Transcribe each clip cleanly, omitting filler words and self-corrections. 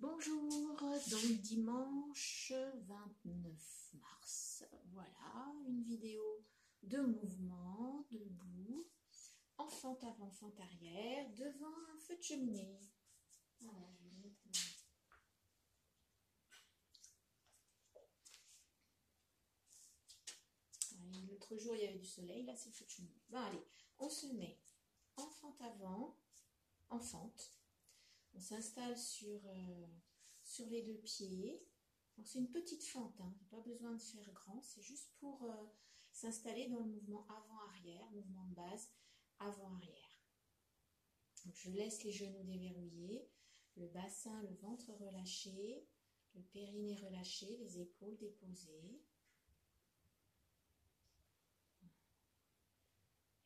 Bonjour, donc dimanche 29 mars, voilà une vidéo de mouvement debout, en fente avant, fente arrière, devant un feu de cheminée. Voilà, je vais mettre allez, l'autre jour il y avait du soleil, là c'est le feu de cheminée. Bon allez, on se met en fente avant, en fente, on s'installe sur les deux pieds. C'est une petite fente, hein. Pas besoin de faire grand, c'est juste pour s'installer dans le mouvement avant-arrière, mouvement de base avant-arrière. Je laisse les genoux déverrouillés, le bassin, le ventre relâché, le périnée relâché, les épaules déposées.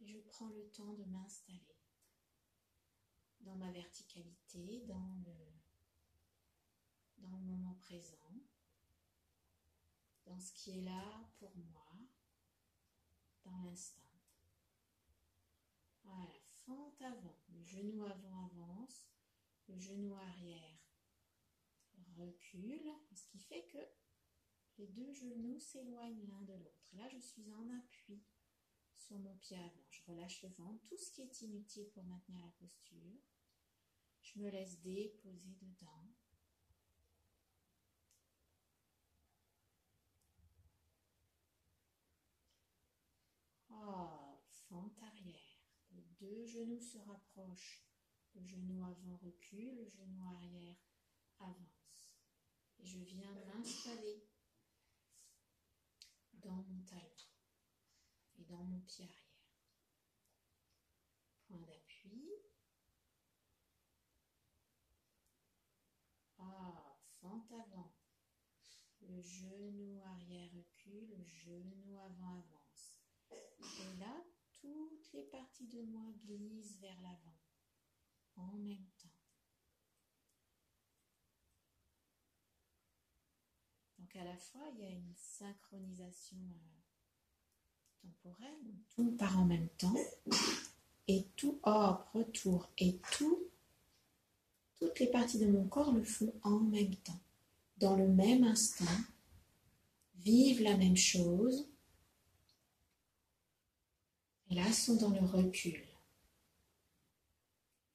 Et je prends le temps de m'installer dans ma verticalité, dans le moment présent, dans ce qui est là pour moi, dans l'instant. Voilà, fente avant, le genou avant avance, le genou arrière recule, ce qui fait que les deux genoux s'éloignent l'un de l'autre. Là, je suis en appui sur mon pied avant. Je relâche le ventre, tout ce qui est inutile pour maintenir la posture. Je me laisse déposer dedans. Fente arrière. Les deux genoux se rapprochent. Le genou avant recule, le genou arrière avance. Et je viens m'installer dans mon talon et dans mon pied arrière. Point d'appui. Fente avant. Le genou arrière recule, le genou avant avance. Et là, toutes les parties de moi glissent vers l'avant en même temps. Donc à la fois, il y a une synchronisation temporelle, tout part en même temps, et tout retour, et toutes les parties de mon corps le font en même temps, dans le même instant, vivent la même chose, et là sont dans le recul.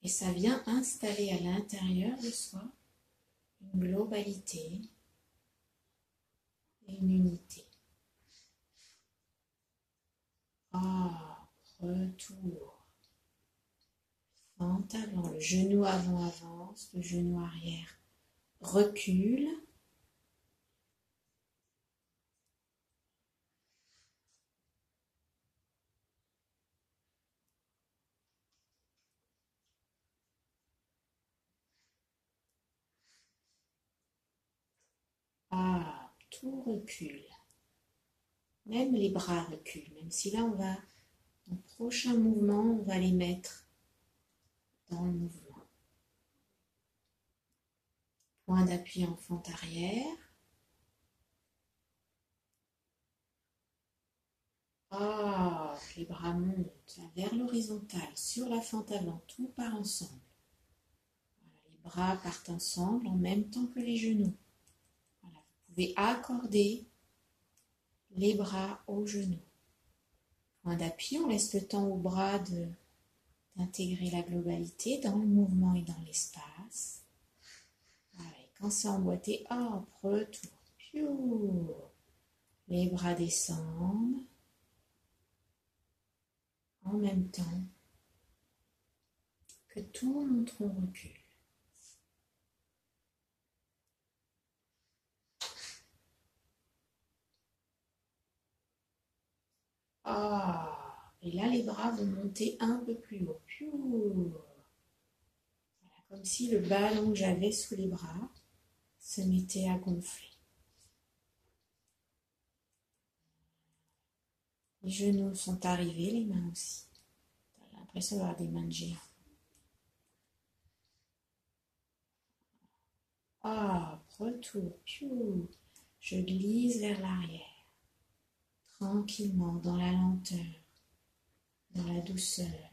Et ça vient installer à l'intérieur de soi une globalité et une unité. Retour. Fente avant, le genou avant avance, le genou arrière recule. Tout recule. Même les bras reculent, même si là on va, dans le prochain mouvement, on va les mettre dans le mouvement. Point d'appui en fente arrière. Les bras montent vers l'horizontale, sur la fente avant, tout part ensemble. Voilà, les bras partent ensemble en même temps que les genoux. Voilà, vous pouvez accorder les bras aux genoux. Point d'appui, on laisse le temps aux bras d'intégrer la globalité dans le mouvement et dans l'espace. Voilà, et quand c'est emboîté, retour. Les bras descendent en même temps que tout mon tronc recule. Et là, les bras vont monter un peu plus haut. Voilà, comme si le ballon que j'avais sous les bras se mettait à gonfler. Les genoux sont arrivés, les mains aussi. J'ai l'impression d'avoir des mains de géant. Retour. Je glisse vers l'arrière. Tranquillement, dans la lenteur, dans la douceur.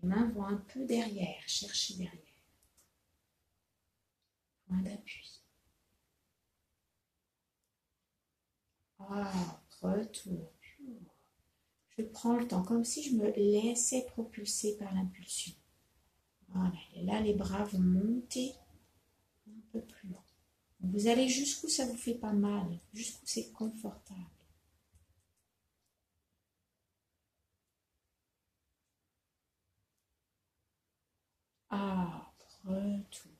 Les mains vont un peu derrière, chercher derrière. Point d'appui. Retour. Je prends le temps, comme si je me laissais propulser par l'impulsion. Voilà, et là les bras vont monter un peu plus haut. Vous allez jusqu'où ça vous fait pas mal, jusqu'où c'est confortable. Retour.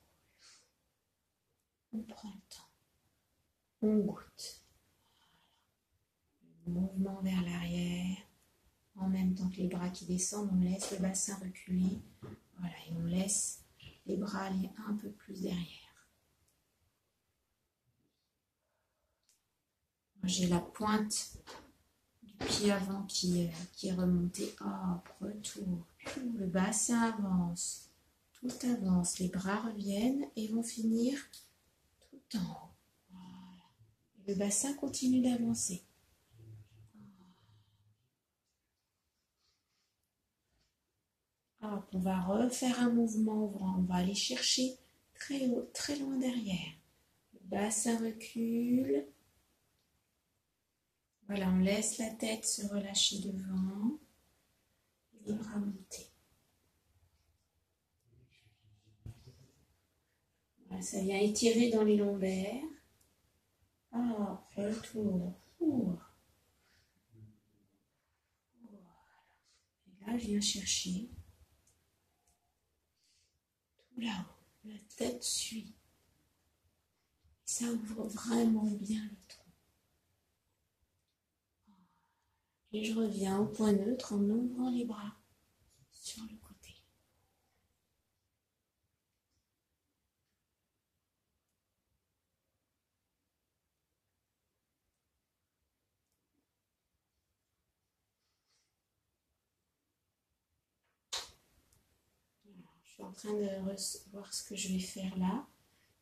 On prend le temps. On goûte. Mouvement vers l'arrière. En même temps que les bras qui descendent, on laisse le bassin reculer. Voilà, et on laisse les bras aller un peu plus derrière. J'ai la pointe du pied avant qui est remontée. Retour. Le bassin avance. Tout avance. Les bras reviennent et vont finir tout en haut. Voilà. Le bassin continue d'avancer. On va refaire un mouvement ouvrant. On va aller chercher très haut, très loin derrière. Le bassin recule. Voilà, on laisse la tête se relâcher devant. Les bras monter. Voilà, ça vient étirer dans les lombaires. Retour. Et là, je viens chercher tout là-haut. La tête suit. Ça ouvre vraiment bien le tronc. Et je reviens au point neutre en ouvrant les bras sur le côté. Je suis en train de voir ce que je vais faire là.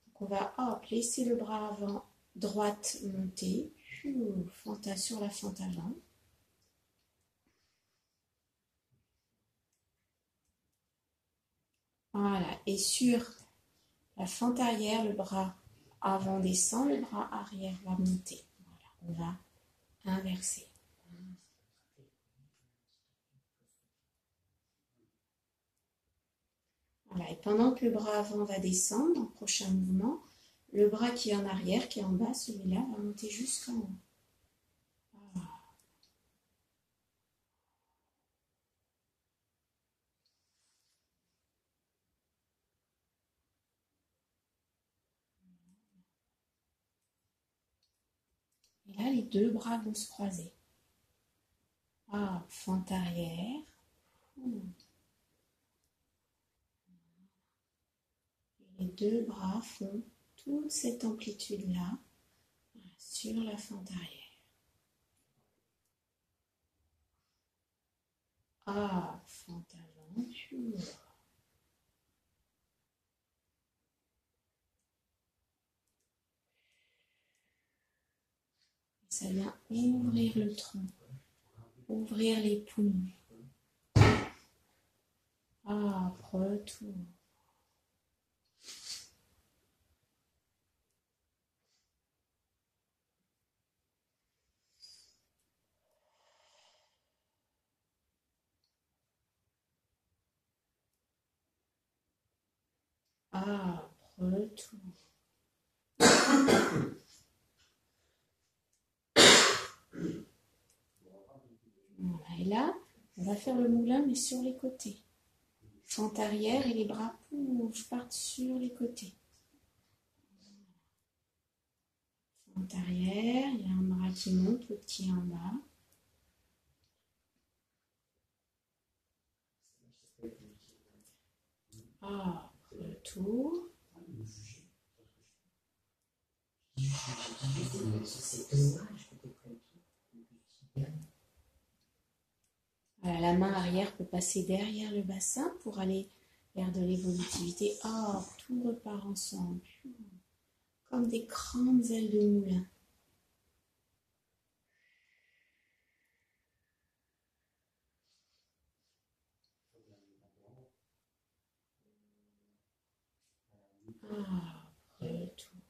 Donc on va laisser le bras avant droite monter. Fente sur la fente avant. Voilà, et sur la fente arrière, le bras avant descend, le bras arrière va monter. Voilà, on va inverser. Voilà, et pendant que le bras avant va descendre, dans le prochain mouvement, le bras qui est en arrière, qui est en bas, celui-là, va monter jusqu'en haut. Voilà. Et là, les deux bras vont se croiser. Fente arrière. Les deux bras font toute cette amplitude-là sur la fente arrière. Fente avant. Ça vient ouvrir le tronc, ouvrir les poumons. Retour. Retour. Et là, on va faire le moulin, mais sur les côtés. Fente arrière et les bras partent sur les côtés. Fente arrière, il y a un bras qui monte, le petit en bas. Retour. Voilà, la main arrière peut passer derrière le bassin pour aller vers de l'évolutivité. Tout repart ensemble. Comme des grandes ailes de moulin. Après le tour.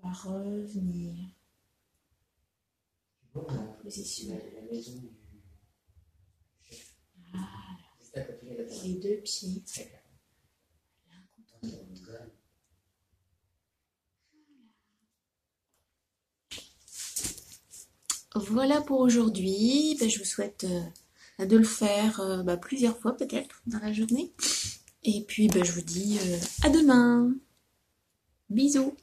On va revenir Tu vois, en position. la maison du chef. Voilà. Juste à côté, il y a la Les deux pieds. D'accord. L'un contre l'autre. Voilà pour aujourd'hui. Ben, je vous souhaite de le faire plusieurs fois peut-être dans la journée. Et puis ben, je vous dis à demain. Bisous.